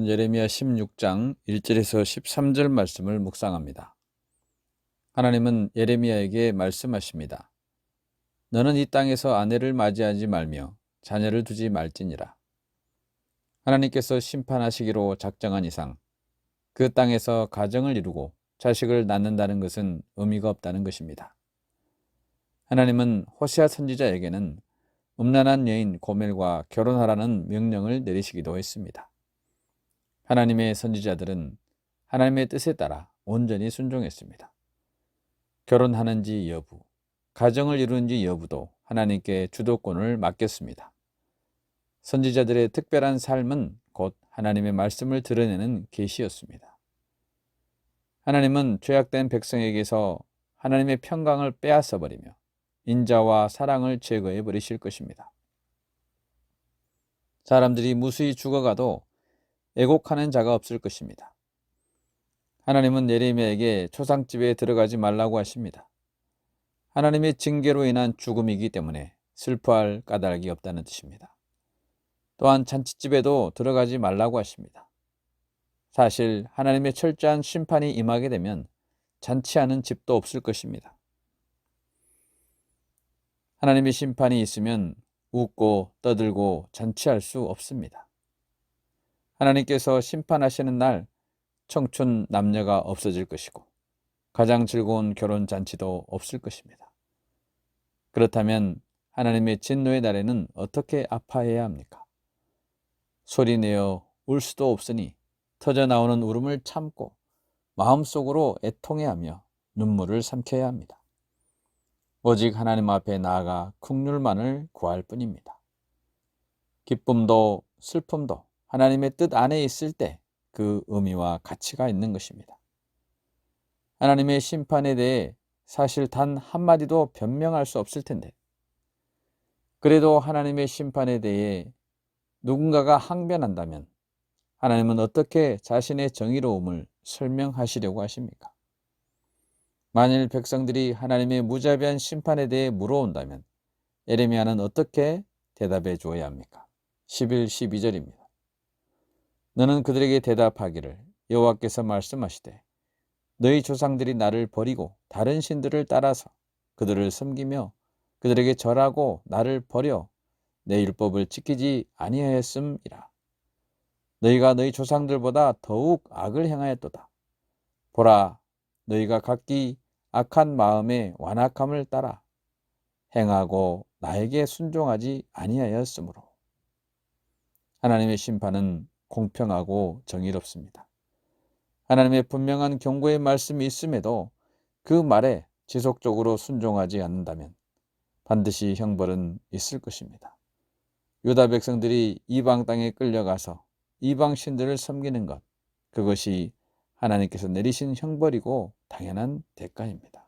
오늘은 예레미야 16장 1절에서 13절 말씀을 묵상합니다. 하나님은 예레미야에게 말씀하십니다. 너는 이 땅에서 아내를 맞이하지 말며 자녀를 두지 말지니라. 하나님께서 심판하시기로 작정한 이상 그 땅에서 가정을 이루고 자식을 낳는다는 것은 의미가 없다는 것입니다. 하나님은 호세아 선지자에게는 음란한 여인 고멜과 결혼하라는 명령을 내리시기도 했습니다. 하나님의 선지자들은 하나님의 뜻에 따라 온전히 순종했습니다. 결혼하는지 여부, 가정을 이루는지 여부도 하나님께 주도권을 맡겼습니다. 선지자들의 특별한 삶은 곧 하나님의 말씀을 드러내는 계시였습니다. 하나님은 죄악된 백성에게서 하나님의 평강을 빼앗아 버리며 인자와 사랑을 제거해 버리실 것입니다. 사람들이 무수히 죽어가도 애곡하는 자가 없을 것입니다. 하나님은 예레미야에게 초상집에 들어가지 말라고 하십니다. 하나님의 징계로 인한 죽음이기 때문에 슬퍼할 까닭이 없다는 뜻입니다. 또한 잔치집에도 들어가지 말라고 하십니다. 사실 하나님의 철저한 심판이 임하게 되면 잔치하는 집도 없을 것입니다. 하나님의 심판이 있으면 웃고 떠들고 잔치할 수 없습니다. 하나님께서 심판하시는 날 청춘 남녀가 없어질 것이고 가장 즐거운 결혼 잔치도 없을 것입니다. 그렇다면 하나님의 진노의 날에는 어떻게 아파해야 합니까? 소리내어 울 수도 없으니 터져나오는 울음을 참고 마음속으로 애통해하며 눈물을 삼켜야 합니다. 오직 하나님 앞에 나아가 국률만을 구할 뿐입니다. 기쁨도 슬픔도 하나님의 뜻 안에 있을 때 그 의미와 가치가 있는 것입니다. 하나님의 심판에 대해 사실 단 한마디도 변명할 수 없을 텐데 그래도 하나님의 심판에 대해 누군가가 항변한다면 하나님은 어떻게 자신의 정의로움을 설명하시려고 하십니까? 만일 백성들이 하나님의 무자비한 심판에 대해 물어온다면 예레미야는 어떻게 대답해 주어야 합니까? 11, 12절입니다. 너는 그들에게 대답하기를 여호와께서 말씀하시되 너희 조상들이 나를 버리고 다른 신들을 따라서 그들을 섬기며 그들에게 절하고 나를 버려 내 율법을 지키지 아니하였음이라. 너희가 너희 조상들보다 더욱 악을 행하였도다. 보라, 너희가 각기 악한 마음의 완악함을 따라 행하고 나에게 순종하지 아니하였으므로. 하나님의 심판은 공평하고 정의롭습니다. 하나님의 분명한 경고의 말씀이 있음에도 그 말에 지속적으로 순종하지 않는다면 반드시 형벌은 있을 것입니다. 유다 백성들이 이방 땅에 끌려가서 이방 신들을 섬기는 것, 그것이 하나님께서 내리신 형벌이고 당연한 대가입니다.